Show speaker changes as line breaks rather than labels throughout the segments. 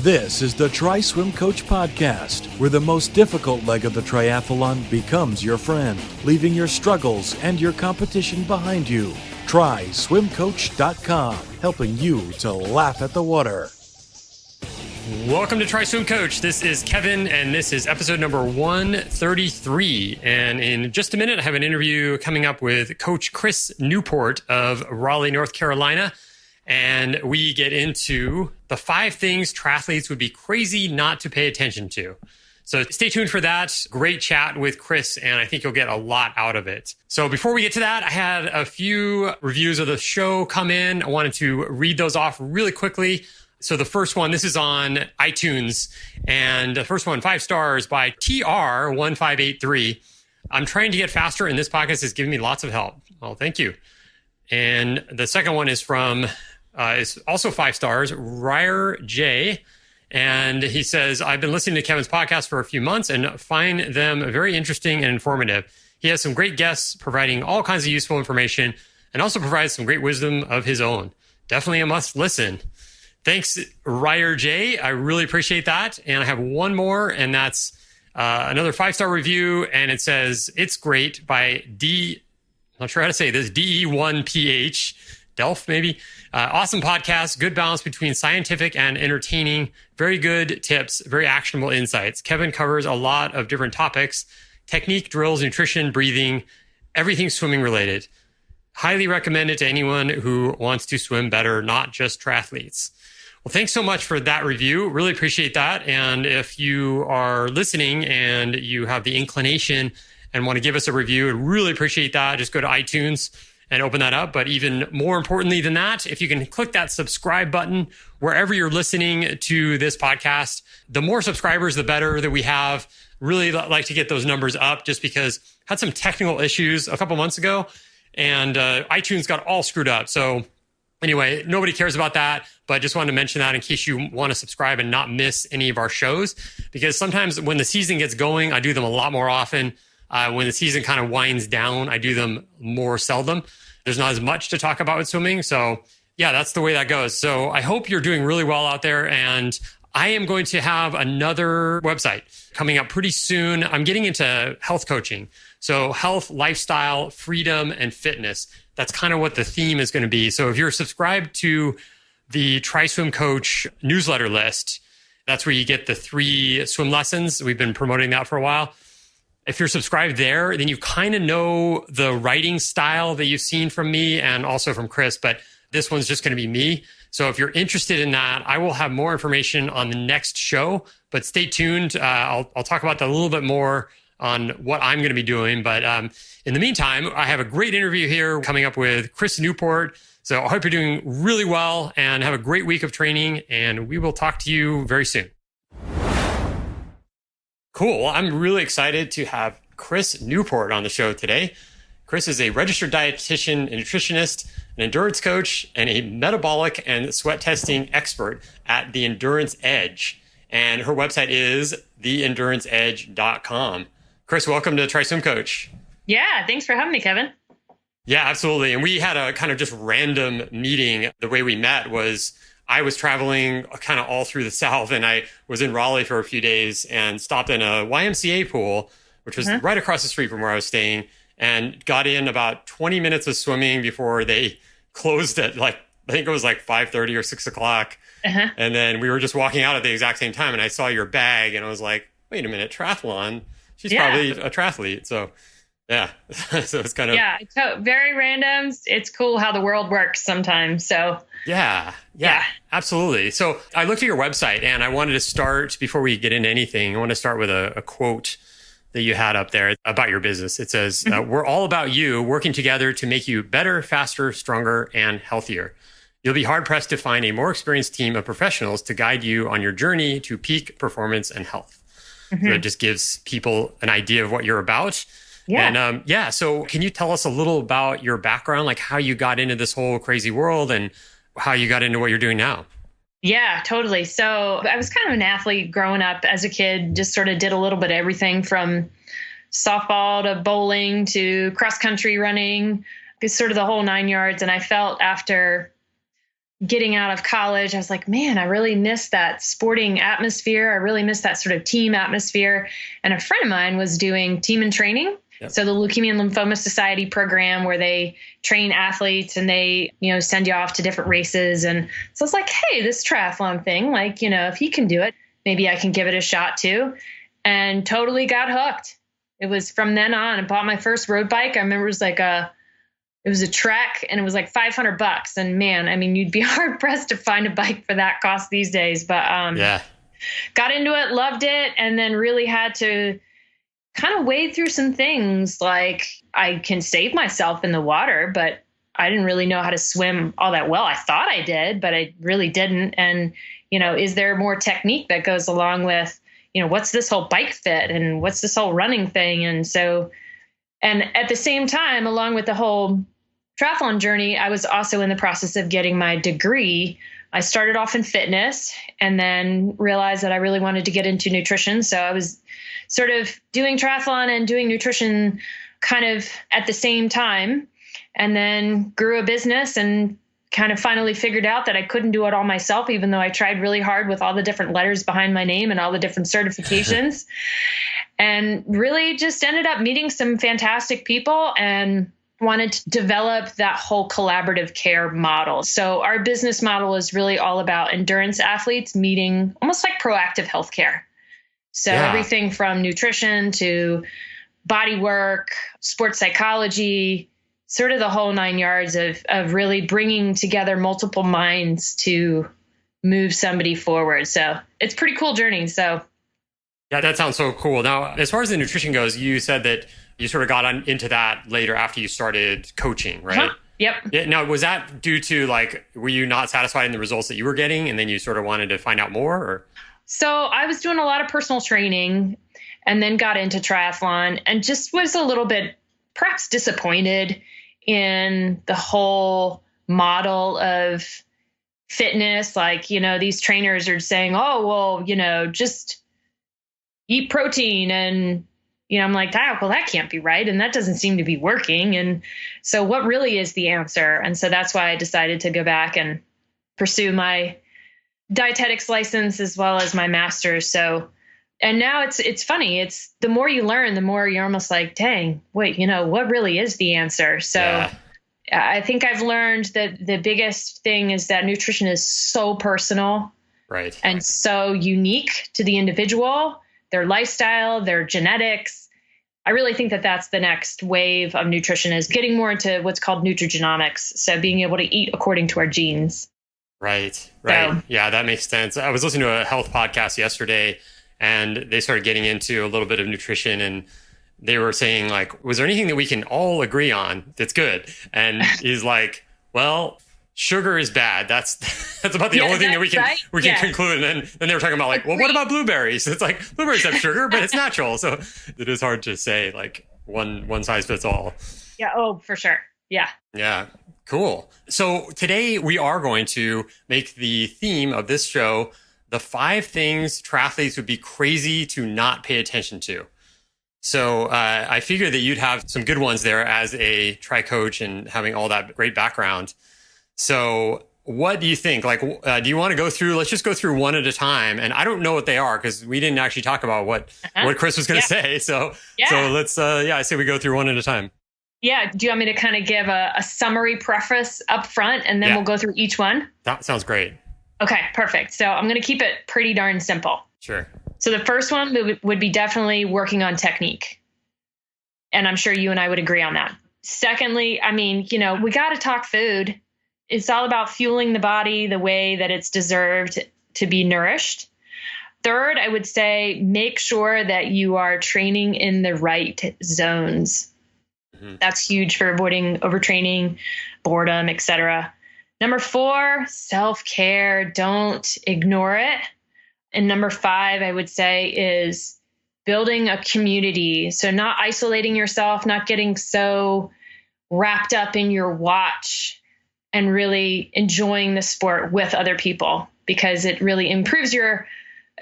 This is the TriSwimCoach podcast, where the most difficult leg of the triathlon becomes your friend, leaving your struggles and your competition behind you. TriSwimCoach.com, helping you to laugh at the water.
Welcome to TriSwimCoach. This is Kevin, and this is episode number 133. And in just a minute, I have an interview coming up with Coach Chris Newport of Raleigh, North Carolina. And we get into the 5 things triathletes would be crazy not to pay attention to. So stay tuned for that. Great chat with Chris, and I think you'll get a lot out of it. So before we get to that, I had a few reviews of the show come in. I wanted to read those off really quickly. So the first one, this is on iTunes, and the first one, 5 stars by TR1583. I'm trying to get faster, and this podcast is giving me lots of help. Well, thank you. And the second one is from, is also 5 stars, Ryer J. And he says, I've been listening to Kevin's podcast for a few months and find them very interesting and informative. He has some great guests providing all kinds of useful information and also provides some great wisdom of his own. Definitely a must listen. Thanks, Ryer J. I really appreciate that. And I have one more, and that's another 5-star review. And it says, it's great by I'm not sure how to say this, DE1PH, Delph maybe. Awesome podcast, good balance between scientific and entertaining. Very good tips, very actionable insights. Kevin covers a lot of different topics, technique, drills, nutrition, breathing, everything swimming related. Highly recommend it to anyone who wants to swim better, not just triathletes. Well, thanks so much for that review. Really appreciate that. And if you are listening and you have the inclination and want to give us a review, I'd really appreciate that. Just go to iTunes and open that up. But even more importantly than that, if you can click that subscribe button wherever you're listening to this podcast, the more subscribers, the better that we have. Really like to get those numbers up, just because I had some technical issues a couple months ago and iTunes got all screwed up. So anyway, nobody cares about that, but just wanted to mention that in case you want to subscribe and not miss any of our shows, because sometimes when the season gets going, I do them a lot more often. When the season kind of winds down, I do them more seldom. There's not as much to talk about with swimming. So yeah, that's the way that goes. So I hope you're doing really well out there. And I am going to have another website coming up pretty soon. I'm getting into health coaching. So health, lifestyle, freedom, and fitness. That's kind of what the theme is going to be. So if you're subscribed to the TriSwimCoach newsletter list, that's where you get the 3 swim lessons. We've been promoting that for a while. If you're subscribed there, then you kind of know the writing style that you've seen from me and also from Chris, but this one's just going to be me. So if you're interested in that, I will have more information on the next show, but stay tuned. I'll talk about that a little bit more on what I'm going to be doing. But in the meantime, I have a great interview here coming up with Chris Newport. So I hope you're doing really well and have a great week of training, and we will talk to you very soon. Cool. I'm really excited to have Chris Newport on the show today. Chris is a registered dietitian, a nutritionist, an endurance coach, and a metabolic and sweat testing expert at The Endurance Edge. And her website is theenduranceedge.com. Chris, welcome to TriSwimCoach.
Yeah, thanks for having me, Kevin.
Yeah, absolutely. And we had a kind of just random meeting. The way we met was I was traveling kind of all through the South, and I was in Raleigh for a few days and stopped in a YMCA pool, which was right across the street from where I was staying, and got in about 20 minutes of swimming before they closed at I think it was 5:30 or 6 o'clock. And then we were just walking out at the exact same time, and I saw your bag and I was like, wait a minute, triathlon? She's probably a triathlete. So yeah, so it's kind of...
Yeah, very random. It's cool how the world works sometimes. So
yeah, absolutely. So I looked at your website and I wanted to start, before we get into anything, I want to start with a quote that you had up there about your business. It says, we're all about you working together to make you better, faster, stronger, and healthier. You'll be hard pressed to find a more experienced team of professionals to guide you on your journey to peak performance and health. So it just gives people an idea of what you're about. Yeah. And so can you tell us a little about your background, like how you got into this whole crazy world and how you got into what you're doing now?
Yeah, totally. So I was kind of an athlete growing up as a kid, just sort of did a little bit of everything from softball to bowling to cross country running, just sort of the whole 9 yards. And I felt after getting out of college, I was like, man, I really miss that sporting atmosphere. I really miss that sort of team atmosphere. And a friend of mine was doing team and training. Yep. So the Leukemia and Lymphoma Society program where they train athletes and they, send you off to different races. And so I was like, hey, this triathlon thing, like, if he can do it, maybe I can give it a shot too. And totally got hooked. It was from then on. I bought my first road bike. I remember it was a Trek and it was like $500. And man, I mean, you'd be hard pressed to find a bike for that cost these days, but got into it, loved it. And then really had to kind of wade through some things. Like I can save myself in the water, but I didn't really know how to swim all that well. I thought I did, but I really didn't. And, is there more technique that goes along with, what's this whole bike fit and what's this whole running thing? And so, and at the same time, along with the whole triathlon journey, I was also in the process of getting my degree. I started off in fitness and then realized that I really wanted to get into nutrition. So I was sort of doing triathlon and doing nutrition kind of at the same time, and then grew a business and kind of finally figured out that I couldn't do it all myself, even though I tried really hard with all the different letters behind my name and all the different certifications, and really just ended up meeting some fantastic people and wanted to develop that whole collaborative care model. So our business model is really all about endurance athletes meeting almost like proactive healthcare. So everything from nutrition to body work, sports psychology, sort of the whole 9 yards of really bringing together multiple minds to move somebody forward. So it's a pretty cool journey. So
yeah, that sounds so cool. Now, as far as the nutrition goes, you said that you sort of got into that later after you started coaching, right?
Uh-huh. Yep.
Yeah, now, was that due to were you not satisfied in the results that you were getting and then you sort of wanted to find out more? Or?
So I was doing a lot of personal training and then got into triathlon and just was a little bit perhaps disappointed in the whole model of fitness. Like, these trainers are saying, oh, well, just eat protein and, I'm like, well, that can't be right. And that doesn't seem to be working. And so what really is the answer? And so that's why I decided to go back and pursue my dietetics license as well as my master's. So, and now it's funny. It's the more you learn, the more you're almost like, dang, wait, what really is the answer? So I think I've learned that the biggest thing is that nutrition is so personal,
right,
and so unique to the individual, their lifestyle, their genetics. I really think that that's the next wave of nutrition, is getting more into what's called nutrigenomics. So being able to eat according to our genes.
Right. Yeah, that makes sense. I was listening to a health podcast yesterday and they started getting into a little bit of nutrition, and they were saying was there anything that we can all agree on that's good? And he's like, well, sugar is bad. That's about the only thing that we can conclude. And then they were talking about well, what about blueberries? It's like blueberries have sugar, but it's natural. So it is hard to say one size fits all.
Yeah. Oh, for sure. Yeah.
Yeah. Cool. So today we are going to make the theme of this show the 5 things triathletes would be crazy to not pay attention to. So I figured that you'd have some good ones there as a tri coach and having all that great background. So what do you think? Do you want to go through? Let's just go through one at a time. And I don't know what they are because we didn't actually talk about what Chris was going to say. So let's I say we go through one at a time.
Yeah. Do you want me to kind of give a summary preface up front and then we'll go through each one?
That sounds great.
Okay, perfect. So I'm going to keep it pretty darn simple.
Sure.
So the first one would be definitely working on technique. And I'm sure you and I would agree on that. Secondly, we got to talk food. It's all about fueling the body the way that it's deserved to be nourished. Third, I would say make sure that you are training in the right zones. Mm-hmm. That's huge for avoiding overtraining, boredom, etc. Number 4, self-care. Don't ignore it. And number 5, I would say, is building a community. So not isolating yourself, not getting so wrapped up in your watch, and really enjoying the sport with other people, because it really improves your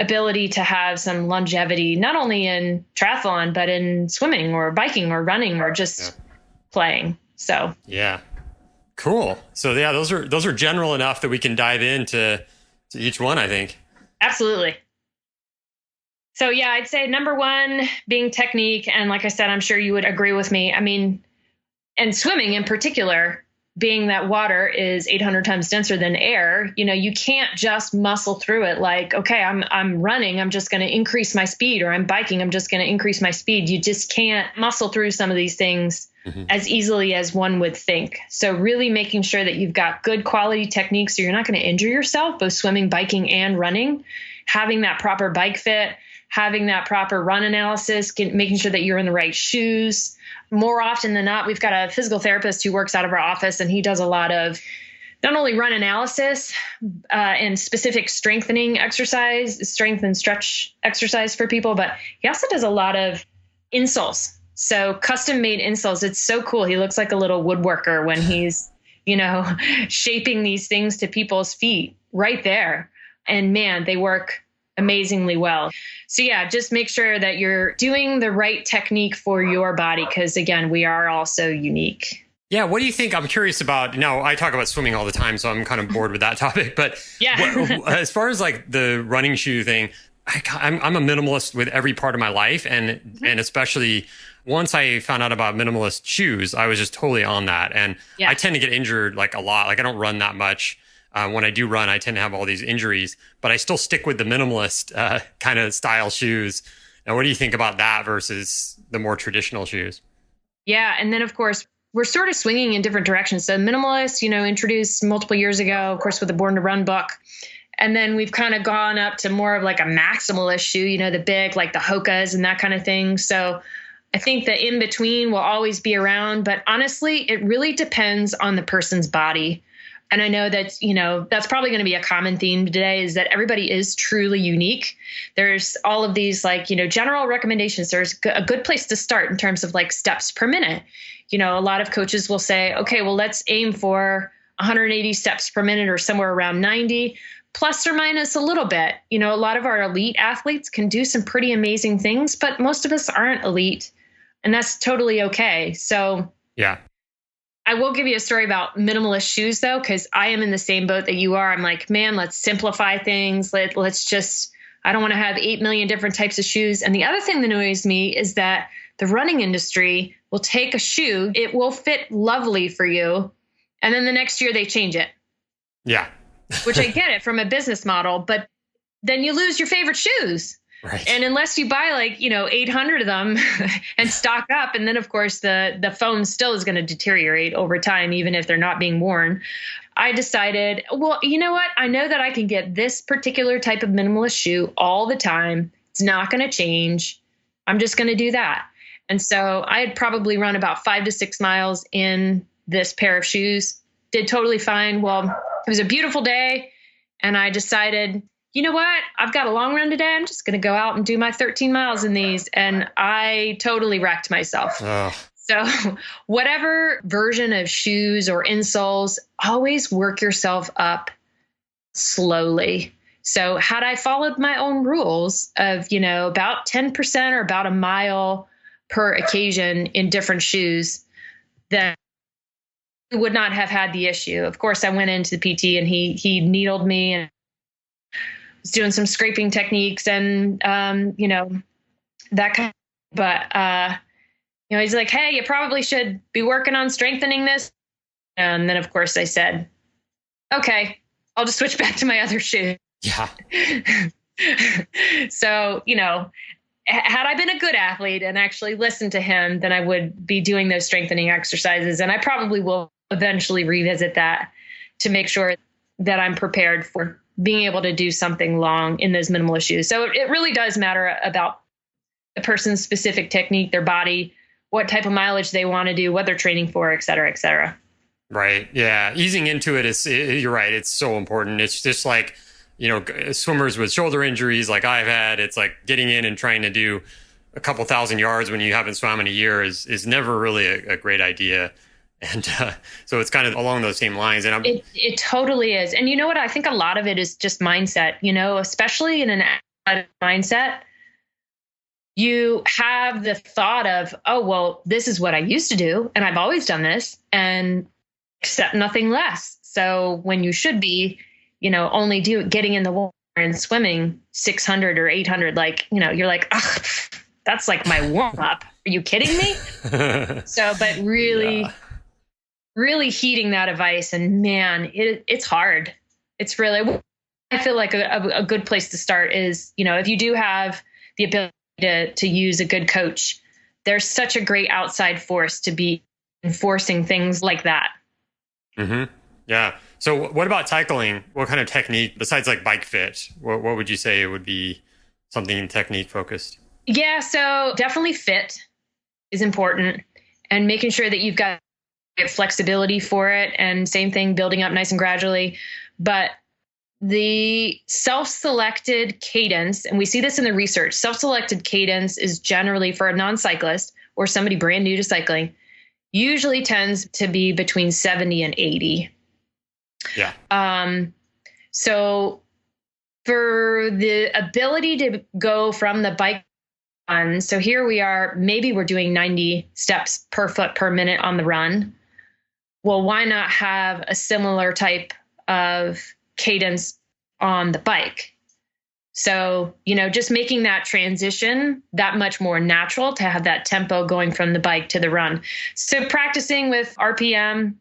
ability to have some longevity, not only in triathlon, but in swimming or biking or running or just playing. So,
yeah. Cool. So yeah, those are general enough that we can dive into each one, I think.
Absolutely. So yeah, I'd say number one being technique. And like I said, I'm sure you would agree with me. I mean, and swimming in particular, being that water is 800 times denser than air, you can't just muscle through it like, okay, I'm running, I'm just going to increase my speed, or I'm biking, I'm just going to increase my speed. You just can't muscle through some of these things as easily as one would think. So really making sure that you've got good quality techniques so you're not going to injure yourself, both swimming, biking, and running, having that proper bike fit, having that proper run analysis, making sure that you're in the right shoes. More often than not, we've got a physical therapist who works out of our office, and he does a lot of not only run analysis and specific strengthening exercise, strength and stretch exercise for people, but he also does a lot of insoles. So custom made insoles. It's so cool. He looks like a little woodworker when he's, shaping these things to people's feet right there. And man, they work amazingly well. So yeah, just make sure that you're doing the right technique for your body, because again, we are all so unique.
Yeah. What do you think? I'm curious about, now I talk about swimming all the time, so I'm kind of bored with that topic, but
yeah.
As far as like the running shoe thing, I'm a minimalist with every part of my life. And especially once I found out about minimalist shoes, I was just totally on that. And I tend to get injured like a lot. Like I don't run that much. When I do run, I tend to have all these injuries, but I still stick with the minimalist kind of style shoes. Now, what do you think about that versus the more traditional shoes?
Yeah. And then, of course, we're sort of swinging in different directions. So minimalist, introduced multiple years ago, of course, with the Born to Run book. And then we've kind of gone up to more of like a maximalist shoe, the big, like the Hokas and that kind of thing. So I think the in between will always be around. But honestly, it really depends on the person's body. And I know that, that's probably going to be a common theme today, is that everybody is truly unique. There's all of these general recommendations. There's a good place to start in terms of like steps per minute. A lot of coaches will say, okay, well, let's aim for 180 steps per minute or somewhere around 90, plus or minus a little bit. A lot of our elite athletes can do some pretty amazing things, but most of us aren't elite, and that's totally okay. So yeah. I will give you a story about minimalist shoes, though, because I am in the same boat that you are. I'm like, man, let's simplify things. Let's just, I don't want to have 8 million different types of shoes. And the other thing that annoys me is that the running industry will take a shoe, it will fit lovely for you, and then the next year they change it. Yeah. Which I get it from a business model, but then you lose your favorite shoes. Right. And unless you buy 800 of them and stock up, and then of course the foam still is going to deteriorate over time, even if they're not being worn. I decided, well, you know what? I know that I can get this particular type of minimalist shoe all the time. It's not going to change. I'm just going to do that. And so I had probably run about 5 to 6 miles in this pair of shoes, did totally fine. Well, it was a beautiful day, and I decided, you know what? I've got a long run today. I'm just going to go out and do my 13 miles in these. And I totally wrecked myself. Oh. So whatever version of shoes or insoles, always work yourself up slowly. So had I followed my own rules of, about 10% or about a mile per occasion in different shoes, then I would not have had the issue. Of course, I went into the PT and he needled me and was doing some scraping techniques and, that kind of, but, he's like, hey, you probably should be working on strengthening this. And then of course I said, okay, I'll just switch back to my other shoe. Yeah. So, had I been a good athlete and actually listened to him, then I would be doing those strengthening exercises. And I probably will eventually revisit that to make sure that I'm prepared for being able to do something long in those minimalist shoes. So it really does matter about a person's specific technique, their body, what type of mileage they want to do, what they're training for, et cetera, et cetera. Right. Yeah. Easing into it you're right. It's so important. It's just like, swimmers with shoulder injuries like I've had, it's like getting in and trying to do a couple thousand yards when you haven't swam in a year is never really a great idea. And so it's kind of along those same lines. And it totally is. And you know what? I think a lot of it is just mindset, especially in an athletic mindset. You have the thought of, oh, well, this is what I used to do. And I've always done this. And accept nothing less. So when you should be, only getting in the water and swimming 600 or 800, you're like, ugh, that's like my warm up. Are you kidding me? But really, really heeding that advice, and man, it's hard. It's really, I feel like a good place to start is, if you do have the ability to use a good coach, there's such a great outside force to be enforcing things like that.
Mm-hmm. Yeah. So what about cycling? What kind of technique besides like bike fit? What would you say would be something technique focused?
Yeah. So definitely fit is important, and making sure that you've got flexibility for it. And same thing, building up nice and gradually. But the self-selected cadence, and we see this in the research, self-selected cadence is generally for a non-cyclist or somebody brand new to cycling, usually tends to be between 70 and 80.
Yeah.
So for the ability to go from the bike run, so here we are, maybe we're doing 90 steps per foot per minute on the run. Well, why not have a similar type of cadence on the bike? So, just making that transition that much more natural to have that tempo going from the bike to the run. So practicing with RPM,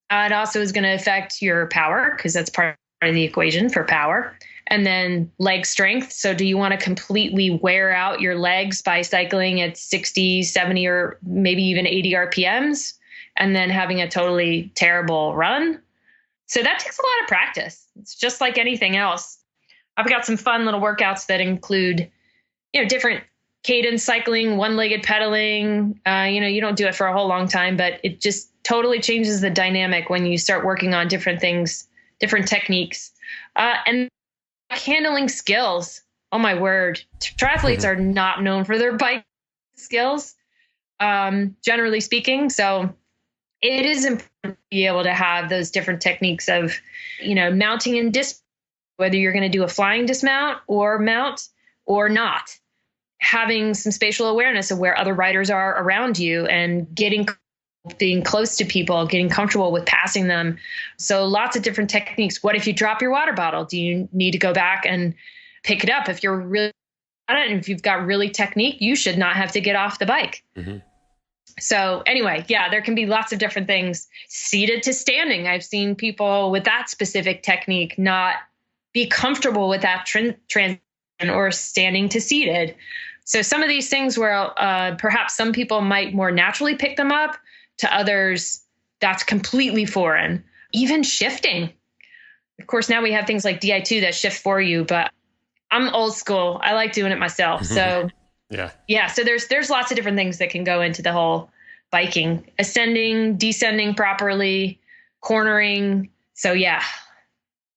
it also is going to affect your power, because that's part of the equation for power. And then leg strength. So do you want to completely wear out your legs by cycling at 60, 70, or maybe even 80 RPMs and then having a totally terrible run? So that takes a lot of practice. It's just like anything else. I've got some fun little workouts that include, different cadence cycling, one-legged pedaling. You don't do it for a whole long time, but it just totally changes the dynamic when you start working on different things, different techniques. And handling skills. Oh my word. Triathletes are not known for their bike skills, generally speaking. So it is important to be able to have those different techniques of, mounting and dismount, whether you're going to do a flying dismount or mount or not. Having some spatial awareness of where other riders are around you and being close to people, getting comfortable with passing them. So lots of different techniques. What if you drop your water bottle? Do you need to go back and pick it up? If you're really, and if you've got really technique, you should not have to get off the bike. Mm-hmm. So anyway, there can be lots of different things. Seated to standing. I've seen people with that specific technique not be comfortable with that transition, or standing to seated. So some of these things where perhaps some people might more naturally pick them up, to others, that's completely foreign. Even shifting. Of course, now we have things like Di2 that shift for you, but I'm old school. I like doing it myself. So so there's lots of different things that can go into the whole biking, ascending, descending properly, cornering. So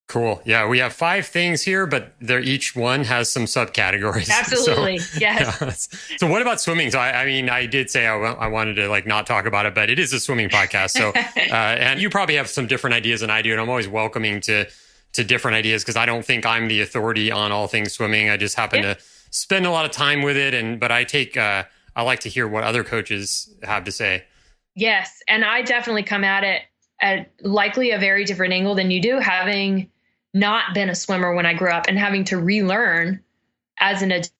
Cool. Yeah, we have 5 things here, but each one has some subcategories.
Absolutely. So, yes.
So what about swimming? So I did say I wanted to not talk about it, but it is a swimming podcast. So and you probably have some different ideas than I do, and I'm always welcoming to different ideas, because I don't think I'm the authority on all things swimming. I just happen to spend a lot of time with it, but I like to hear what other coaches have to say.
Yes, and I definitely come at it at likely a very different angle than you do, having not been a swimmer when I grew up and having to relearn as an adult.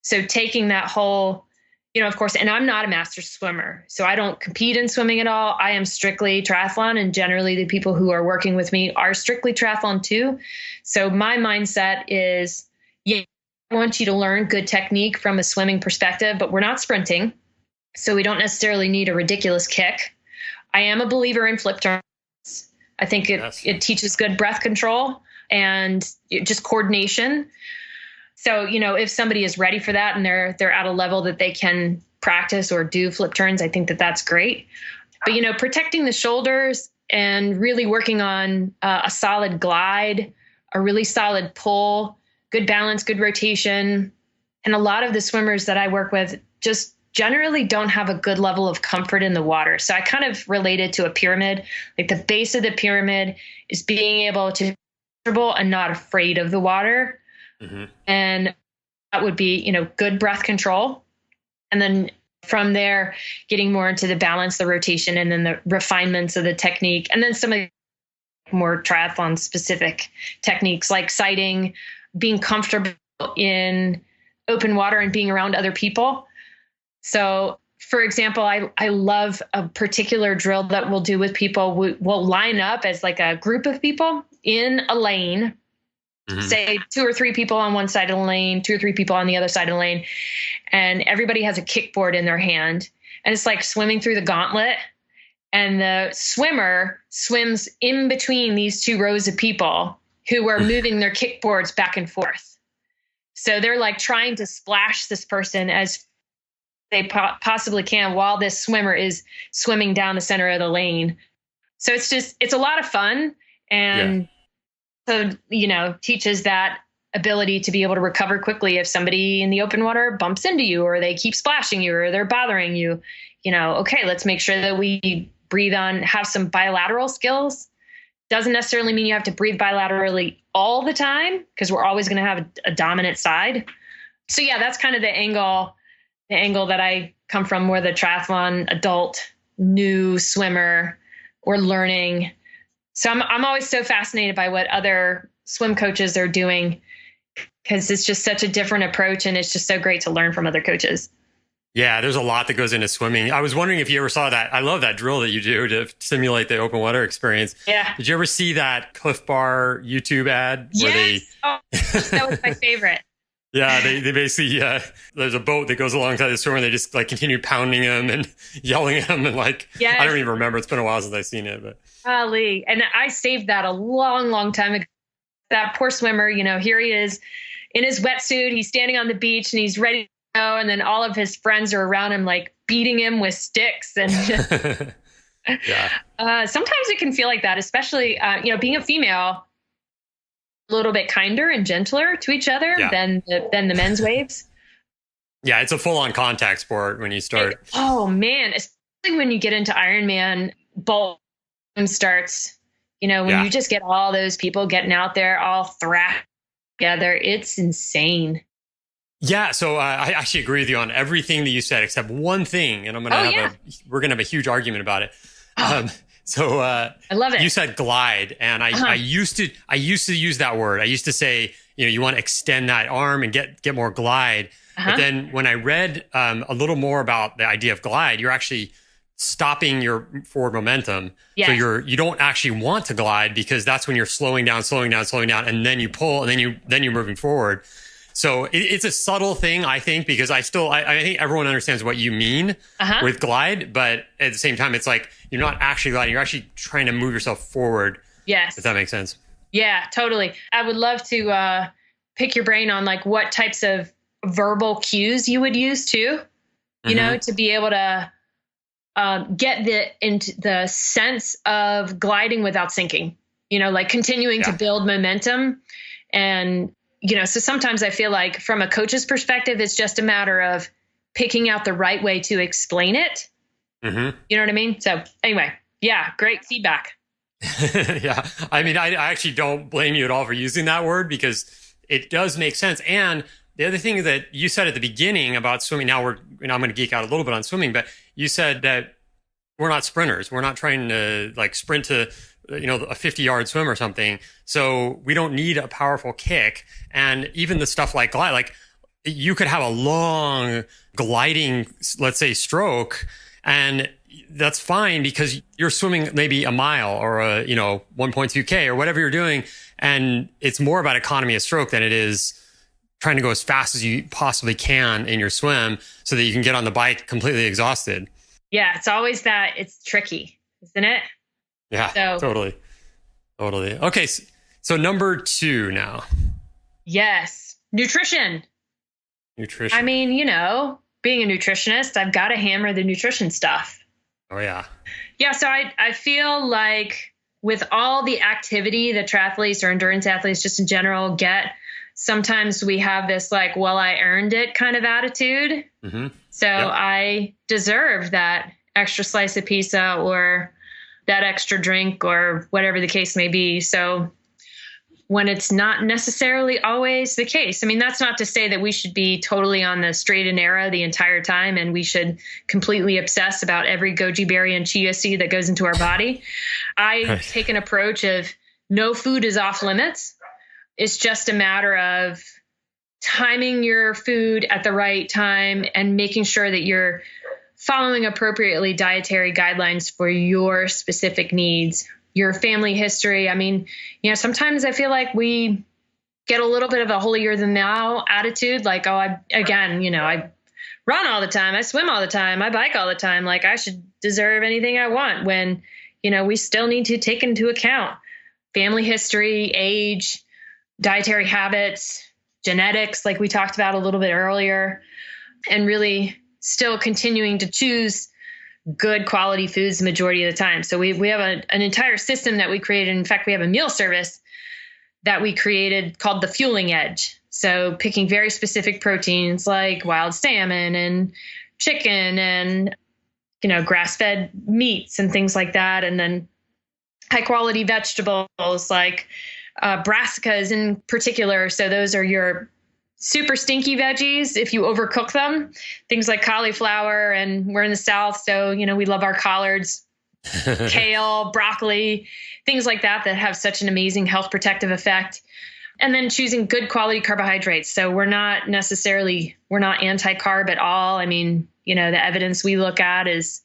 So taking that whole, of course, and I'm not a master swimmer, so I don't compete in swimming at all. I am strictly triathlon, and generally the people who are working with me are strictly triathlon too. So my mindset is, I want you to learn good technique from a swimming perspective, but we're not sprinting, so we don't necessarily need a ridiculous kick. I am a believer in flip turns. I think it teaches good breath control and just coordination. So, if somebody is ready for that and they're at a level that they can practice or do flip turns, I think that that's great. But, protecting the shoulders and really working on a solid glide, a really solid pull, good balance, good rotation. And a lot of the swimmers that I work with just generally don't have a good level of comfort in the water. So I kind of relate it to a pyramid. Like the base of the pyramid is being able to be comfortable and not afraid of the water. Mm-hmm. And that would be, good breath control. And then From there, getting more into the balance, the rotation, and then the refinements of the technique. And then some of the more triathlon specific techniques like sighting, being comfortable in open water and being around other people. So for example, I love a particular drill that we'll do with people. We'll line up as like a group of people in a lane, say 2 or 3 people on one side of the lane, 2 or 3 people on the other side of the lane. And everybody has a kickboard in their hand. And it's like swimming through the gauntlet. And the swimmer swims in between these 2 rows of people who are moving their kickboards back and forth. So they're like trying to splash this person as they possibly can while this swimmer is swimming down the center of the lane. So it's a lot of fun. And so, teaches that ability to be able to recover quickly if somebody in the open water bumps into you or they keep splashing you or they're bothering you. Okay, let's make sure that we breathe on, have some bilateral skills. Doesn't necessarily mean you have to breathe bilaterally all the time because we're always going to have a dominant side. So yeah, that's kind of the angle that I come from, more the triathlon adult, new swimmer or learning. So I'm always so fascinated by what other swim coaches are doing because it's just such a different approach and it's just so great to learn from other coaches.
Yeah, there's a lot that goes into swimming. I was wondering if you ever saw that. I love that drill that you do to simulate the open water experience.
Yeah.
Did you ever see that Cliff Bar YouTube ad?
Yes. That was my favorite.
Yeah, they basically, there's a boat that goes alongside the swimmer and they just like continue pounding him and yelling at him and like, yes. I don't even remember. It's been a while since I've seen it. But
Golly. And I saved that a long, long time ago. That poor swimmer, here he is in his wetsuit. He's standing on the beach and he's ready to go. And then all of his friends are around him, like beating him with sticks. And sometimes it can feel like that, especially, being a female, a little bit kinder and gentler to each other than the men's waves.
Yeah, it's a full-on contact sport when you start.
Oh man, especially when you get into Ironman, bulk starts. When you just get all those people getting out there, all thrashed together, it's insane.
Yeah, so I actually agree with you on everything that you said except one thing, and we're gonna have a huge argument about it. So I love it. You said glide, and I used to use that word. I used to say, you want to extend that arm and get more glide. But then when I read a little more about the idea of glide, you're actually stopping your forward momentum. Yes. So you don't actually want to glide because that's when you're slowing down, and then you pull, and then you're moving forward. So it's a subtle thing, I think, because I think everyone understands what you mean with glide, but at the same time, it's like you're not actually gliding; you're actually trying to move yourself forward. Yes, if that makes sense.
Yeah, totally. I would love to pick your brain on like what types of verbal cues you would use too, to be able to get into the sense of gliding without sinking. Like continuing to build momentum and. So sometimes I feel like from a coach's perspective, it's just a matter of picking out the right way to explain it. Mm-hmm. You know what I mean? So anyway, great feedback.
Yeah. I mean, I actually don't blame you at all for using that word because it does make sense. And the other thing that you said at the beginning about swimming, I'm going to geek out a little bit on swimming, but you said that we're not sprinters. We're not trying to like sprint to a 50-yard swim or something. So we don't need a powerful kick. And even the stuff like glide, like you could have a long gliding, let's say, stroke, and that's fine because you're swimming maybe a mile or 1.2K or whatever you're doing. And it's more about economy of stroke than it is trying to go as fast as you possibly can in your swim so that you can get on the bike completely exhausted.
Yeah, it's always that. It's tricky, isn't it?
Yeah, totally. Okay, so number 2 now.
Yes, nutrition. I mean, being a nutritionist, I've got to hammer the nutrition stuff.
Oh, yeah.
Yeah, so I feel like with all the activity that triathletes or endurance athletes just in general get, sometimes we have this like, well, I earned it kind of attitude. Mm-hmm. So I deserve that extra slice of pizza or that extra drink or whatever the case may be. So when it's not necessarily always the case. I mean, that's not to say that we should be totally on the straight and narrow the entire time, and we should completely obsess about every goji berry and chia seed that goes into our body. I take an approach of no food is off limits. It's just a matter of timing your food at the right time and making sure that you're following appropriately dietary guidelines for your specific needs, your family history. I mean, sometimes I feel like we get a little bit of a holier than thou attitude. Like, I run all the time. I swim all the time. I bike all the time. Like, I should deserve anything I want, when, we still need to take into account family history, age, dietary habits, genetics, like we talked about a little bit earlier, and really still continuing to choose good quality foods the majority of the time. So we have an entire system that we created. In fact, we have a meal service that we created called the Fueling Edge. So picking very specific proteins like wild salmon and chicken and, grass-fed meats and things like that. And then high quality vegetables like brassicas in particular. So those are your super stinky veggies if you overcook them, things like cauliflower, and we're in the South, so we love our collards, kale, broccoli, things like that have such an amazing health protective effect. And then choosing good quality carbohydrates. So we're not anti-carb at all. I mean, the evidence we look at is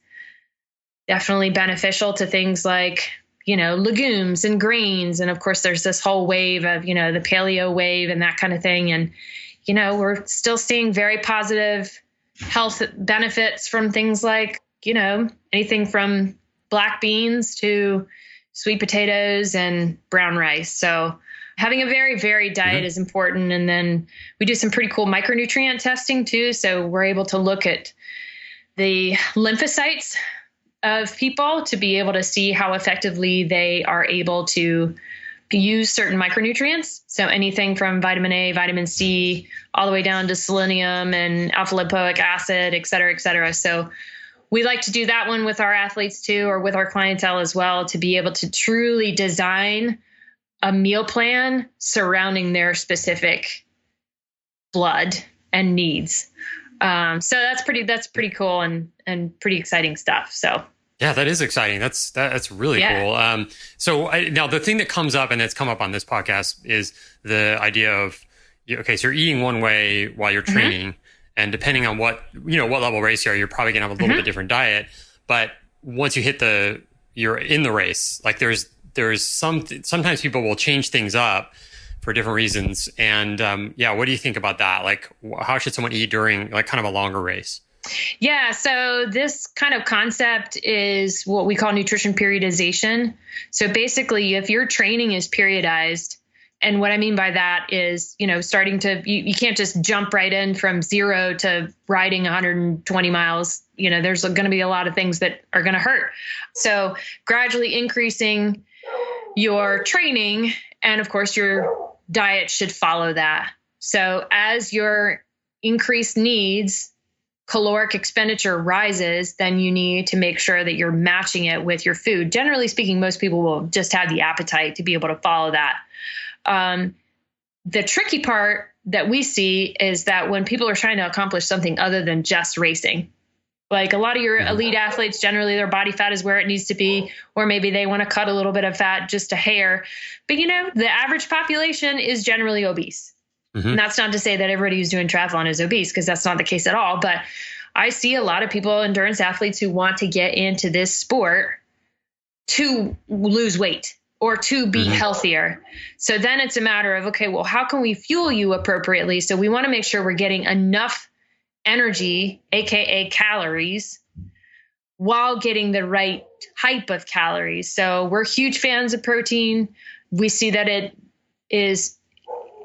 definitely beneficial to things like legumes and grains. And of course, there's this whole wave of, the paleo wave and that kind of thing. And, we're still seeing very positive health benefits from things like, anything from black beans to sweet potatoes and brown rice. So having a very varied diet is important. And then we do some pretty cool micronutrient testing too. So we're able to look at the lymphocytes of people to be able to see how effectively they are able to use certain micronutrients. So anything from vitamin A, vitamin C, all the way down to selenium and alpha lipoic acid, et cetera, et cetera. So we like to do that one with our athletes too, or with our clientele as well, to be able to truly design a meal plan surrounding their specific blood and needs. So that's pretty cool and pretty exciting stuff. So.
Yeah, that is exciting. That's really cool. Now the thing that comes up and that's come up on this podcast is the idea of, okay, so you're eating one way while you're training, and depending on what level race you are, you're probably gonna have a little bit different diet. But once you you're in the race, like sometimes people will change things up for different reasons. And what do you think about that? Like, how should someone eat during like kind of a longer race?
Yeah. So this kind of concept is what we call nutrition periodization. So basically, if your training is periodized, and what I mean by that is, you can't just jump right in from 0 to riding 120 miles. There's going to be a lot of things that are going to hurt. So gradually increasing your training, and of course your diet should follow that. So as your increased needs, caloric expenditure rises, then you need to make sure that you're matching it with your food. Generally speaking, most people will just have the appetite to be able to follow that. The tricky part that we see is that when people are trying to accomplish something other than just racing, like a lot of your elite athletes, generally their body fat is where it needs to be, or maybe they want to cut a little bit of fat just a hair. But the average population is generally obese. And that's not to say that everybody who's doing triathlon is obese, because that's not the case at all. But I see a lot of people, endurance athletes, who want to get into this sport to lose weight or to be healthier. So then it's a matter of, okay, well, how can we fuel you appropriately? So we want to make sure we're getting enough energy, AKA calories, while getting the right type of calories. So we're huge fans of protein. We see that it is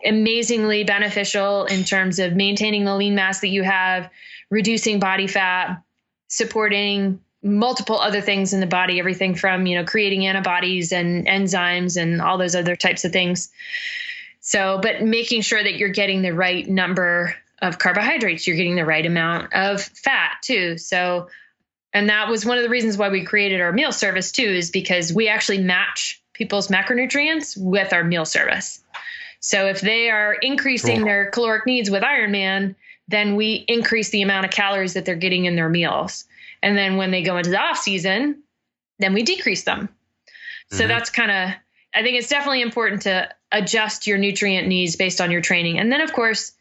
amazingly beneficial in terms of maintaining the lean mass that you have, reducing body fat, supporting multiple other things in the body, everything from, creating antibodies and enzymes and all those other types of things. So, but making sure that you're getting the right number of carbohydrates, you're getting the right amount of fat too. So, and that was one of the reasons why we created our meal service too, is because we actually match people's macronutrients with our meal service. So if they are increasing their caloric needs with Ironman, then we increase the amount of calories that they're getting in their meals. And then when they go into the off season, then we decrease them. So that's kind of, I think it's definitely important to adjust your nutrient needs based on your training. And then of course,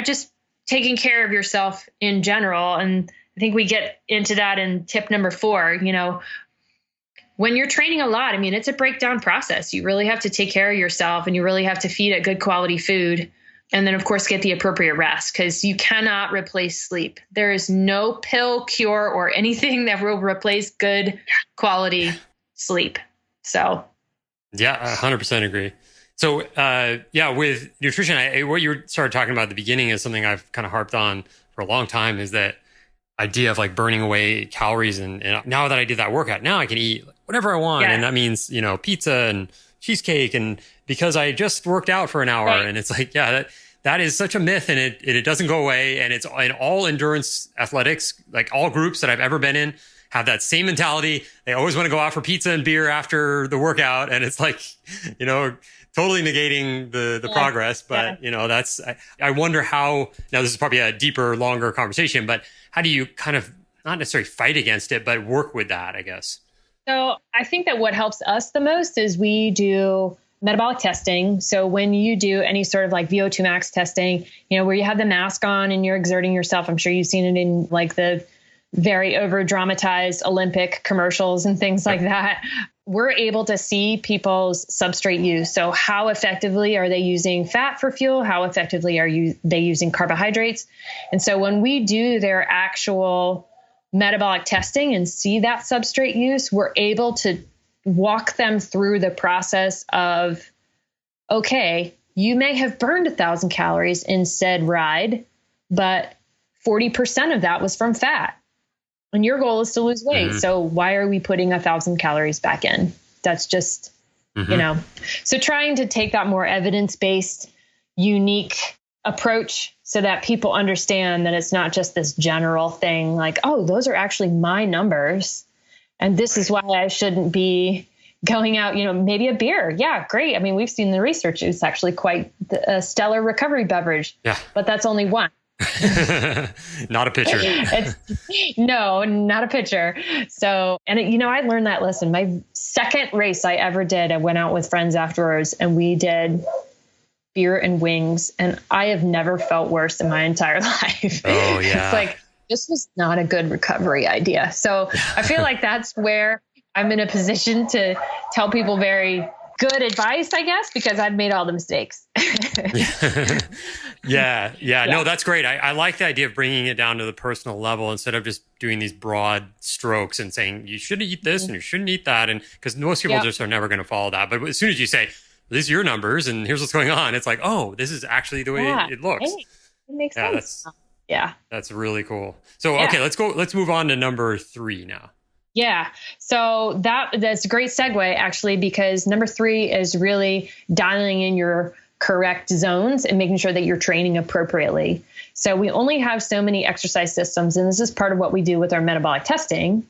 just taking care of yourself in general. And I think we get into that in tip number 4, when you're training a lot, I mean, it's a breakdown process. You really have to take care of yourself and you really have to feed it good quality food. And then of course, get the appropriate rest because you cannot replace sleep. There is no pill, cure, or anything that will replace good quality sleep. So.
Yeah, 100% agree. So, with nutrition, what you started talking about at the beginning is something I've kind of harped on for a long time is that idea of like burning away calories. And now that I did that workout, now I can eat whatever I want. Yeah. And that means, pizza and cheesecake. And because I just worked out for an hour and it's like, that is such a myth and it doesn't go away. And it's in all endurance athletics, like all groups that I've ever been in have that same mentality. They always want to go out for pizza and beer after the workout. And it's like, totally negating the progress. But, that's, I wonder how, now this is probably a deeper, longer conversation, but how do you kind of not necessarily fight against it, but work with that, I guess?
So I think that what helps us the most is we do metabolic testing. So when you do any sort of like VO2 max testing, where you have the mask on and you're exerting yourself, I'm sure you've seen it in like the very over dramatized Olympic commercials and things like that. We're able to see people's substrate use. So how effectively are they using fat for fuel? How effectively are they using carbohydrates? And so when we do their actual metabolic testing and see that substrate use, we're able to walk them through the process of, okay, you may have burned 1,000 calories in said ride, but 40% of that was from fat. And your goal is to lose weight. So why are we putting 1,000 calories back in? That's just, so trying to take that more evidence-based, unique approach so that people understand that it's not just this general thing like, oh, those are actually my numbers. And this is why I shouldn't be going out, maybe a beer. Yeah, great. I mean, we've seen the research. It's actually quite a stellar recovery beverage, but that's only one.
Not a pitcher.
No, not a pitcher. So, and I learned that lesson. My second race I ever did, I went out with friends afterwards and we did beer and wings. And I have never felt worse in my entire life.
Oh yeah.
It's like, this was not a good recovery idea. So I feel like that's where I'm in a position to tell people very good advice, I guess, because I've made all the mistakes.
Yeah. No, that's great. I like the idea of bringing it down to the personal level instead of just doing these broad strokes and saying you shouldn't eat this and you shouldn't eat that. And because most people just are never going to follow that. But as soon as you say, these are your numbers and here's what's going on, it's like, oh, this is actually the way it looks.
Hey, it makes sense.
That's really cool. So, okay, let's move on to number 3 now.
Yeah. So that's a great segue actually, because number 3 is really dialing in your correct zones and making sure that you're training appropriately. So we only have so many exercise systems. And this is part of what we do with our metabolic testing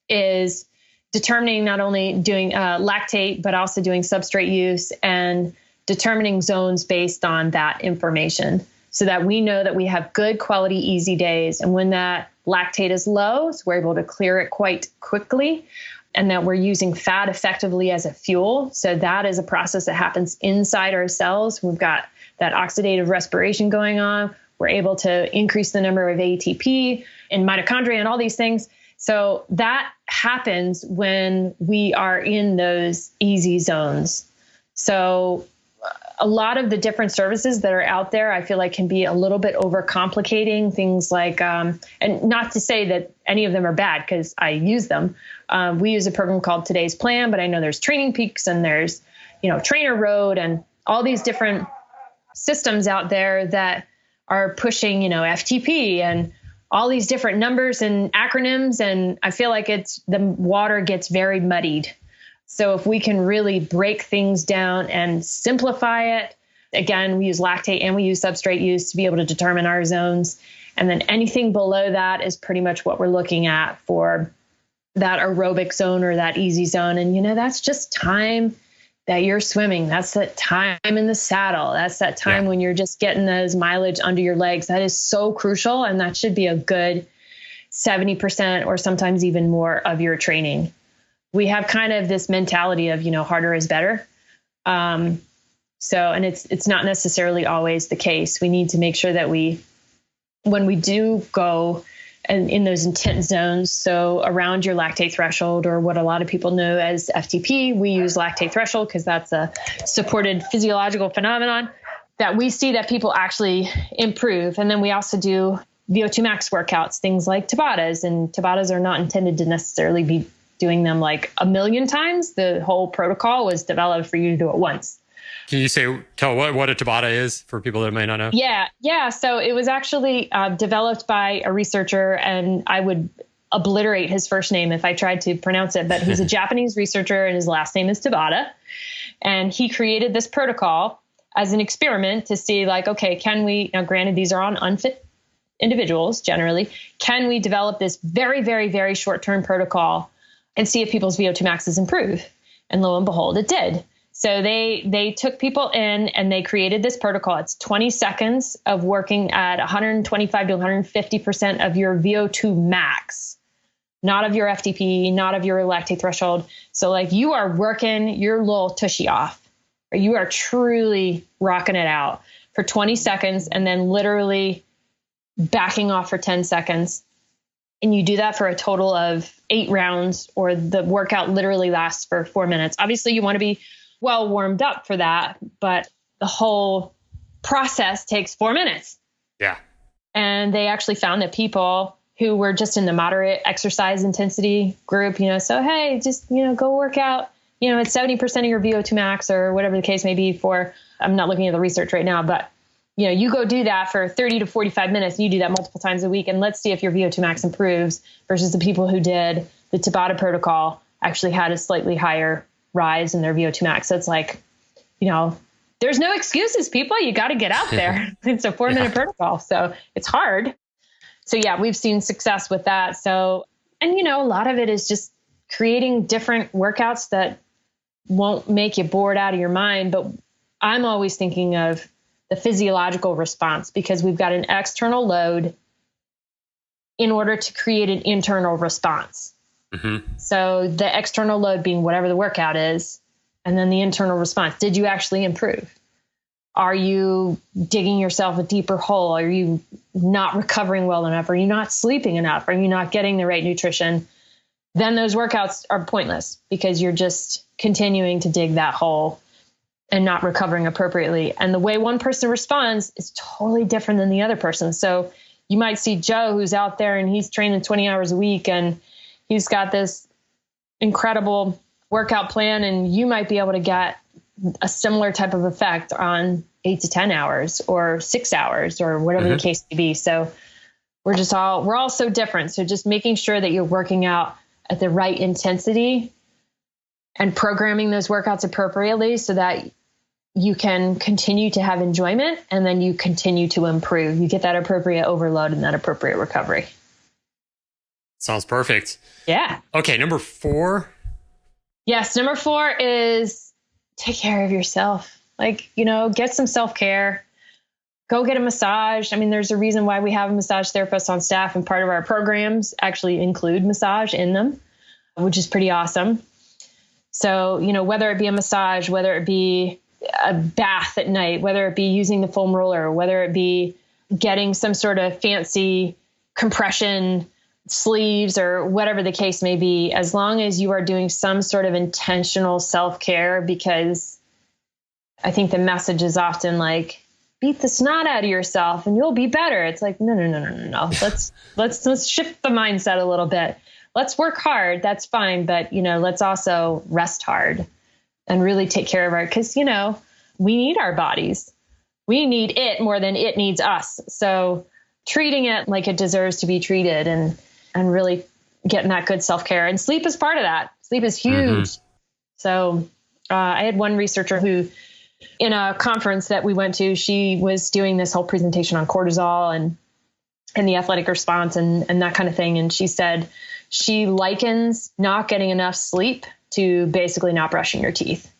is determining not only doing lactate, but also doing substrate use and determining zones based on that information so that we know that we have good quality, easy days. And when that lactate is low, so we're able to clear it quite quickly, and that we're using fat effectively as a fuel. So that is a process that happens inside our cells. We've got that oxidative respiration going on. We're able to increase the number of ATP and mitochondria and all these things. So that happens when we are in those easy zones. So a lot of the different services that are out there, I feel like can be a little bit overcomplicating things like, and not to say that any of them are bad because I use them. We use a program called Today's Plan, but I know there's Training Peaks and there's, Trainer Road and all these different systems out there that are pushing, FTP and all these different numbers and acronyms. And I feel like the water gets very muddied. So if we can really break things down and simplify it, again, we use lactate and we use substrate use to be able to determine our zones. And then anything below that is pretty much what we're looking at for that aerobic zone or that easy zone. And, that's just time that you're swimming. That's that time in the saddle. That's that time when you're just getting those mileage under your legs. That is so crucial. And that should be a good 70% or sometimes even more of your training. We have kind of this mentality of, harder is better. And it's not necessarily always the case. We need to make sure that when we do go and in those intense zones, so around your lactate threshold, or what a lot of people know as FTP, we use lactate threshold because that's a supported physiological phenomenon, that we see that people actually improve. And then we also do VO2 max workouts, things like Tabatas, and Tabatas are not intended to necessarily be doing them like a million times. The whole protocol was developed for you to do it once.
Can you tell what a Tabata is for people that may not know?
Yeah. So it was actually developed by a researcher, and I would obliterate his first name if I tried to pronounce it, but he's a Japanese researcher and his last name is Tabata. And he created this protocol as an experiment to see okay, can we, now granted, these are on unfit individuals generally, can we develop this very, very, very short-term protocol and see if people's VO2 maxes improve? And lo and behold, it did. So they took people in and they created this protocol. It's 20 seconds of working at 125 to 150% of your VO2 max, not of your FTP, not of your lactate threshold. So you are working your little tushy off, or you are truly rocking it out for 20 seconds and then literally backing off for 10 seconds. And you do that for a total of 8 rounds, or the workout literally lasts for 4 minutes. Obviously, you want to be well warmed up for that, but the whole process takes 4 minutes. Yeah. And they actually found that people who were just in the moderate exercise intensity group, so, hey, just, go work out, at 70% of your VO2 max or whatever the case may be I'm not looking at the research right now, but you go do that for 30 to 45 minutes. And you do that multiple times a week. And let's see if your VO2 max improves versus the people who did the Tabata protocol actually had a slightly higher rise in their VO2 max. So it's there's no excuses, people. You got to get out there. It's a 4-minute protocol. So it's hard. So we've seen success with that. So, and a lot of it is just creating different workouts that won't make you bored out of your mind. But I'm always thinking of the physiological response, because we've got an external load in order to create an internal response. Mm-hmm. So the external load being whatever the workout is, and then the internal response. Did you actually improve? Are you digging yourself a deeper hole? Are you not recovering well enough? Are you not sleeping enough? Are you not getting the right nutrition? Then those workouts are pointless, because you're just continuing to dig that hole and not recovering appropriately. And the way one person responds is totally different than the other person. So you might see Joe, who's out there and he's training 20 hours a week and he's got this incredible workout plan, and you might be able to get a similar type of effect on 8 to 10 hours or 6 hours or whatever the case may be. So we're all so different. So just making sure that you're working out at the right intensity and programming those workouts appropriately so that you can continue to have enjoyment, and then you continue to improve. You get that appropriate overload and that appropriate recovery.
Sounds perfect.
Yeah.
Okay. Number 4.
Yes. Number 4 is take care of yourself. Get some self-care, go get a massage. I mean, there's a reason why we have a massage therapist on staff, and part of our programs actually include massage in them, which is pretty awesome. So, whether it be a massage, whether it be a bath at night, whether it be using the foam roller, whether it be getting some sort of fancy compression sleeves or whatever the case may be, as long as you are doing some sort of intentional self-care, because I think the message is often beat the snot out of yourself and you'll be better. It's no. Let's shift the mindset a little bit. Let's work hard. That's fine. But, let's also rest hard and really take care of because, we need our bodies. We need it more than it needs us. So treating it like it deserves to be treated and really getting that good self-care, and sleep is part of that. Sleep is huge. Mm-hmm. So I had one researcher who, in a conference that we went to, she was doing this whole presentation on cortisol and the athletic response and that kind of thing. And she said she likens not getting enough sleep to basically not brushing your teeth.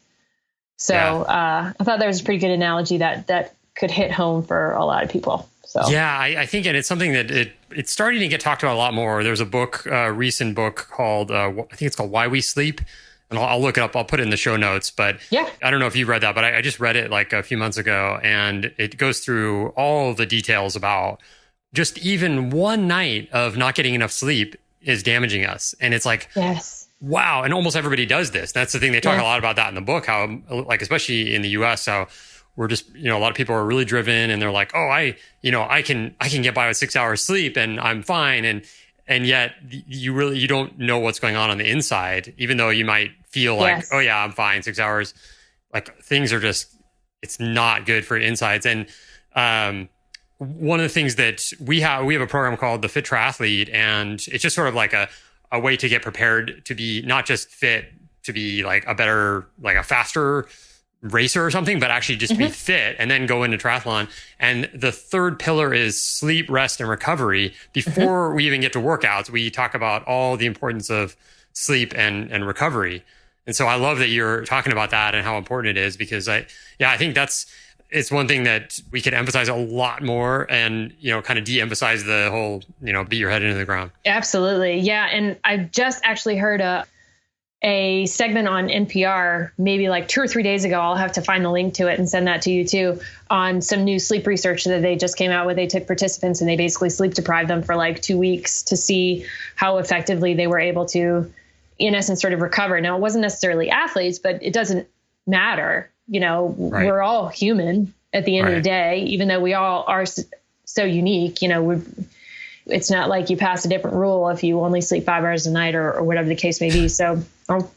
So I thought that was a pretty good analogy that could hit home for a lot of people. So
yeah, I think, and it's something that it's starting to get talked about a lot more. There's a book, recent book called, I think it's called Why We Sleep. And I'll look it up. I'll put it in the show notes. But yeah, I don't know if you read that, but I just read it like a few months ago. And it goes through all the details about just even one night of not getting enough sleep is damaging us. And it's like,
yes,
wow. And almost everybody does this. That's the thing. They talk a lot about that in the book, how like, especially in the US, how we're just, a lot of people are really driven and they're like, oh, I can get by with 6 hours sleep and I'm fine. And yet you don't know what's going on the inside, even though you might feel like, oh yeah, I'm fine, 6 hours. Like things are just, it's not good for insides. And one of the things that we have a program called the Fit Triathlete, and it's just sort of like a way to get prepared to be not just fit, to be like a better, like a faster racer or something, but actually just be fit and then go into triathlon. And the third pillar is sleep, rest, and recovery. Before we even get to workouts, we talk about all the importance of sleep and recovery. And so I love that you're talking about that and how important it is, because I think it's one thing that we could emphasize a lot more and, kind of de-emphasize the whole, beat your head into the ground.
Absolutely. Yeah. And I just actually heard a segment on NPR, maybe like 2 or 3 days ago. I'll have to find the link to it and send that to you too, on some new sleep research that they just came out with. They took participants and they basically sleep deprived them for like 2 weeks to see how effectively they were able to, in essence, sort of recover. Now, it wasn't necessarily athletes, but it doesn't matter. We're all human at the end of the day, even though we all are so unique. It's not like you pass a different rule if you only sleep 5 hours a night or whatever the case may be. So I'll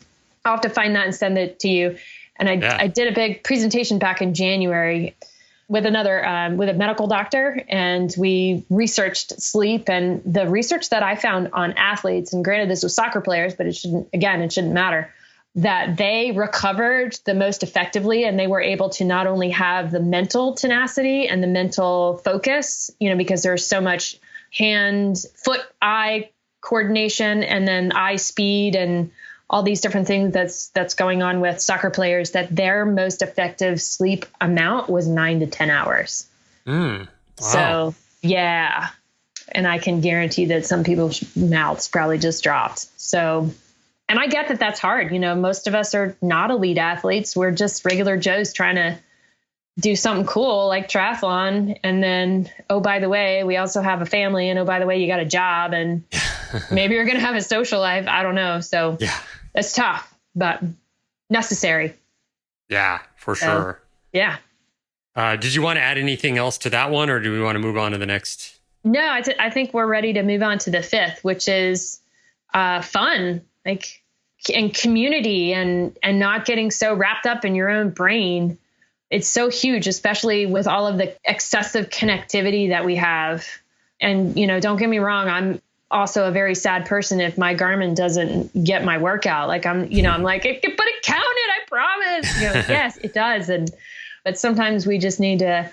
have to find that and send it to you. And I did a big presentation back in January with with a medical doctor, and we researched sleep. And the research that I found on athletes, and granted this was soccer players, but it shouldn't matter, that they recovered the most effectively, and they were able to not only have the mental tenacity and the mental focus, because there's so much hand, foot, eye coordination, and then eye speed and all these different things that's going on with soccer players, that their most effective sleep amount was 9 to 10 hours. Wow. So yeah. And I can guarantee that some people's mouths probably just dropped. So, and I get that that's hard. Most of us are not elite athletes. We're just regular Joes trying to do something cool like triathlon. And then, oh, by the way, we also have a family. And oh, by the way, you got a job and maybe you're going to have a social life. I don't know. So it's tough, but necessary.
Yeah, for sure.
Yeah.
Did you want to add anything else to that one, or do we want to move on to the next?
No, I think we're ready to move on to the fifth, which is fun, like, and community, and not getting so wrapped up in your own brain. It's so huge, especially with all of the excessive connectivity that we have. And, don't get me wrong, I'm also a very sad person if my Garmin doesn't get my workout. Like I'm like, but it counted, I promise. Yes, it does. But sometimes we just need to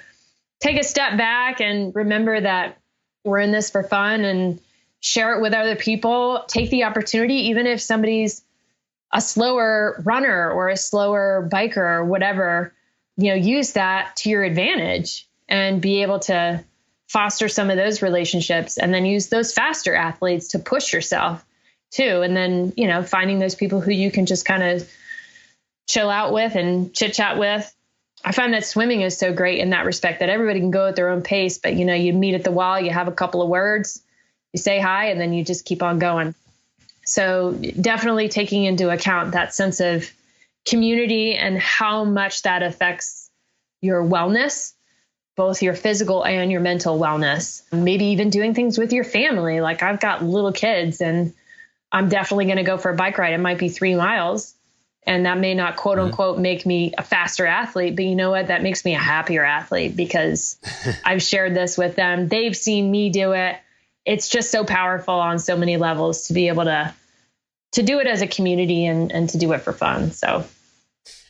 take a step back and remember that we're in this for fun, and share it with other people. Take the opportunity, even if somebody's a slower runner or a slower biker or whatever, use that to your advantage and be able to foster some of those relationships, and then use those faster athletes to push yourself too. And then, finding those people who you can just kind of chill out with and chit chat with. I find that swimming is so great in that respect, that everybody can go at their own pace, but you meet at the wall, you have a couple of words, you say hi, and then you just keep on going. So definitely taking into account that sense of community and how much that affects your wellness, both your physical and your mental wellness. Maybe even doing things with your family. Like I've got little kids, and I'm definitely going to go for a bike ride. It might be 3 miles, and that may not quote unquote make me a faster athlete, but you know what? That makes me a happier athlete, because I've shared this with them. They've seen me do it. It's just so powerful on so many levels to be able to do it as a community and to do it for fun. So.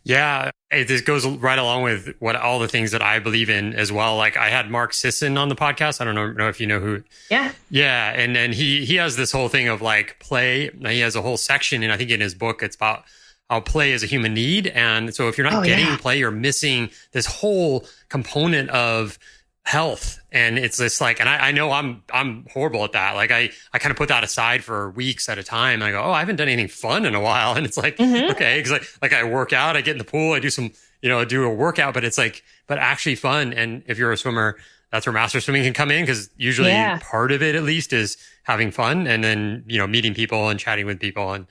Yeah, this goes right along with what all the things that I believe in as well. Like I had Mark Sisson on the podcast. I don't know if you know who. Yeah. Yeah. And he has this whole thing of like play. He has a whole section, and I think in his book, it's about how play is a human need. And so if you're not getting play, you're missing this whole component of health. And it's just like, and I know I'm horrible at that. Like I kind of put that aside for weeks at a time. And I go, oh, I haven't done anything fun in a while. And it's like, okay. Cause like I work out, I get in the pool, I do some, do a workout, but it's like, but actually fun. And if you're a swimmer, that's where master swimming can come in. Cause usually part of it at least is having fun and then, meeting people and chatting with people and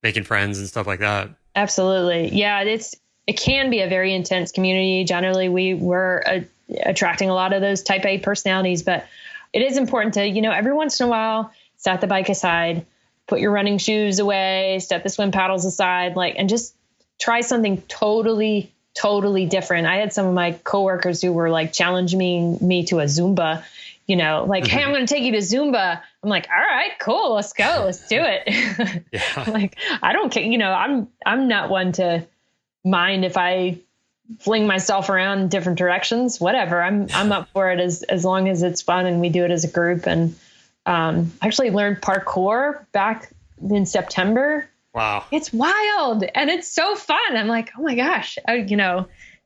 making friends and stuff like that.
Absolutely. Yeah. It can be a very intense community. Generally, we're attracting a lot of those type A personalities, but it is important to, every once in a while, set the bike aside, put your running shoes away, set the swim paddles aside, and just try something totally different. I had some of my coworkers who were challenging me to a Zumba, hey, I'm going to take you to Zumba. I'm like, all right, cool. Let's go. Let's do it. I don't care. I'm not one to mind if I fling myself around in different directions, whatever. I'm up for it as long as it's fun and we do it as a group. And actually learned parkour back in September.
Wow.
It's wild and it's so fun. I'm like, oh my gosh,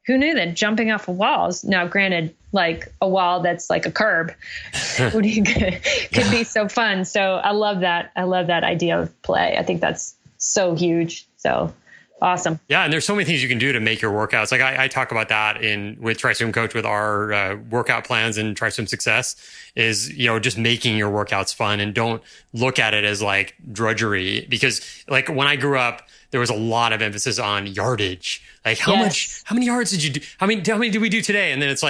who knew that jumping off of walls, now granted, a wall that's like a curb could be so fun. So I love that. I love that idea of play. I think that's so huge. So awesome. Yeah.
And there's so many things you can do to make your workouts. Like I talk about that with TriSwimCoach with our workout plans and TriSwim Success is, just making your workouts fun and don't look at it as drudgery. Because when I grew up, there was a lot of emphasis on yardage. How many yards did you do? How many did we do today? And then it's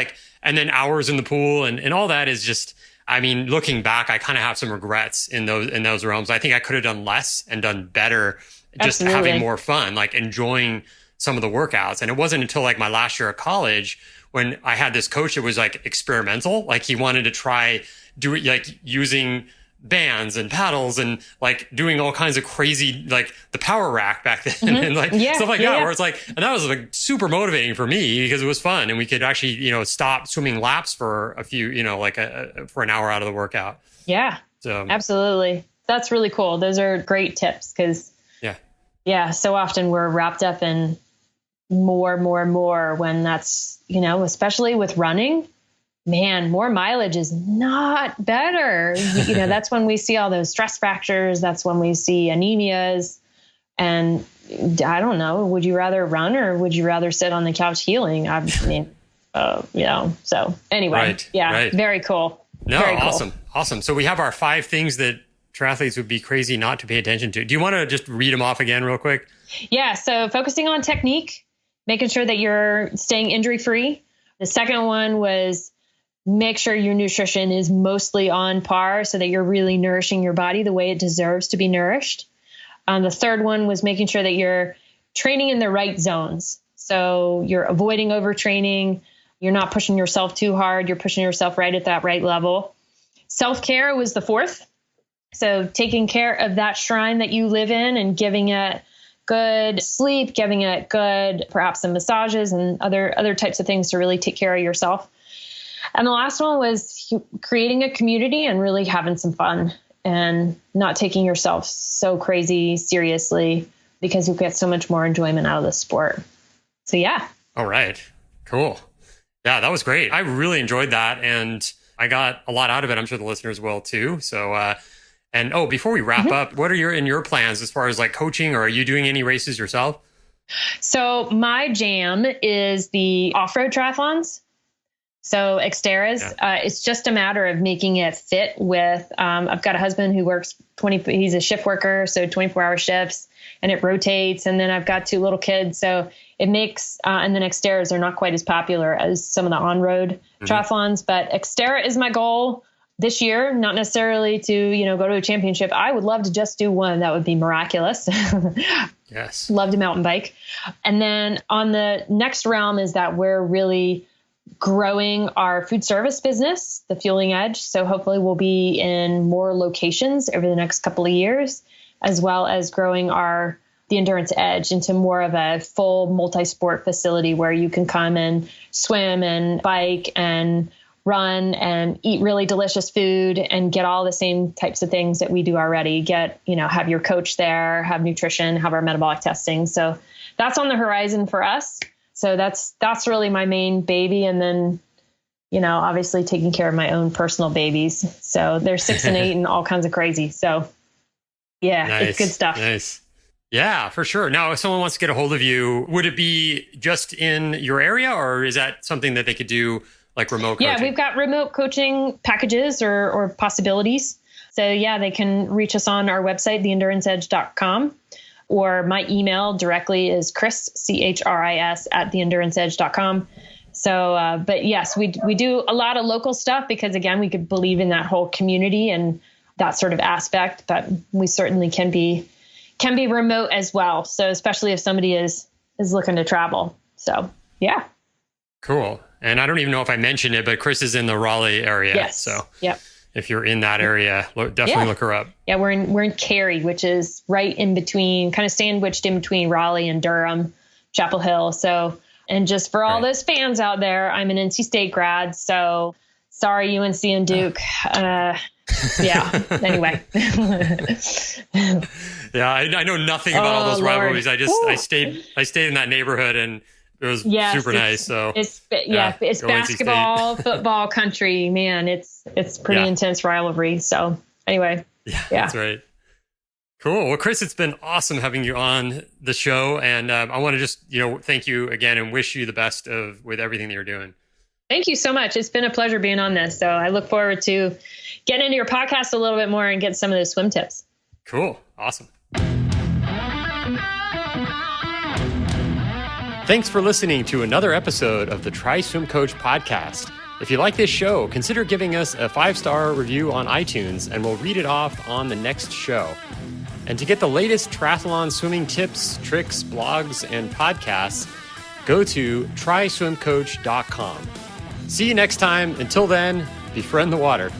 and then hours in the pool and all that is just, looking back, I kind of have some regrets in those realms. I think I could have done less and done better. Just having more fun, enjoying some of the workouts. And it wasn't until my last year of college when I had this coach that was experimental. He wanted to try do it using bands and paddles and doing all kinds of crazy, the power rack back then and stuff like that. Where it's and that was super motivating for me because it was fun and we could actually, stop swimming laps for a few, for an hour out of the workout.
Yeah. So absolutely. That's really cool. Those are great tips because so often we're wrapped up in more when that's, especially with running, man, more mileage is not better. That's when we see all those stress fractures. That's when we see anemias. And I don't know, would you rather run or would you rather sit on the couch healing? So anyway, very cool.
No,
very
awesome. Cool. Awesome. So we have our 5 things that triathletes would be crazy not to pay attention to. Do you want to just read them off again real quick?
Yeah. So focusing on technique, making sure that you're staying injury free. The second one was make sure your nutrition is mostly on par so that you're really nourishing your body the way it deserves to be nourished. The third one was making sure that you're training in the right zones. So you're avoiding overtraining. You're not pushing yourself too hard. You're pushing yourself right at that right level. Self-care was the fourth. So taking care of that shrine that you live in and giving it good sleep, giving it good, perhaps some massages and other types of things to really take care of yourself. And the last one was creating a community and really having some fun and not taking yourself so crazy seriously because you get so much more enjoyment out of the sport. So yeah.
All right. Cool. Yeah, that was great. I really enjoyed that and I got a lot out of it. I'm sure the listeners will too. So, before we wrap up, what are your plans as far as coaching, or are you doing any races yourself?
So my jam is the off-road triathlons. So Xterra's, it's just a matter of making it fit with, I've got a husband who works he's a shift worker. So 24-hour shifts and it rotates. And then I've got 2 little kids. So it makes, and then Xterra's are not quite as popular as some of the on-road triathlons, but Xterra is my goal this year, not necessarily to, go to a championship. I would love to just do one. That would be miraculous.
Yes.
Love to mountain bike. And then on the next realm is that we're really growing our food service business, the Fueling Edge. So hopefully we'll be in more locations over the next couple of years, as well as growing the Endurance Edge into more of a full multi-sport facility where you can come and swim and bike and run and eat really delicious food and get all the same types of things that we do already. Have your coach there, have nutrition, have our metabolic testing. So that's on the horizon for us. So that's really my main baby. And then, obviously taking care of my own personal babies. So they're 6 and 8 and all kinds of crazy. So yeah, nice. It's good stuff.
Nice. Yeah, for sure. Now, if someone wants to get a hold of you, would it be just in your area, or is that something that they could do like remote coaching?
Yeah, we've got remote coaching packages or possibilities. So yeah, they can reach us on our website, theenduranceedge.com, or my email directly is Chris, CHRIS @theenduranceedge.com. So, but yes, we do a lot of local stuff because again, we could believe in that whole community and that sort of aspect, but we certainly can be remote as well. So especially if somebody is looking to travel. So yeah.
Cool. And I don't even know if I mentioned it, but Chris is in the Raleigh area.
Yes.
So
yep.
If you're in that area, definitely look her up.
Yeah, we're in Cary, which is right in between, kind of sandwiched in between Raleigh and Durham, Chapel Hill. So, and just for all those fans out there, I'm an NC State grad. So sorry, UNC and Duke. Yeah. Anyway.
Yeah, I know nothing about all those rivalries. I stayed in that neighborhood and it was super nice. So
it's basketball, football country, man. It's pretty intense rivalry. So anyway, yeah,
that's right. Cool. Well, Chris, it's been awesome having you on the show, and I want to just thank you again and wish you the best with everything that you're doing.
Thank you so much. It's been a pleasure being on this. So I look forward to getting into your podcast a little bit more and get some of those swim tips.
Cool. Awesome. Thanks for listening to another episode of the TriSwimCoach podcast. If you like this show, consider giving us a 5-star review on iTunes and we'll read it off on the next show. And to get the latest triathlon swimming tips, tricks, blogs, and podcasts, go to TriSwimCoach.com. See you next time. Until then, befriend the water.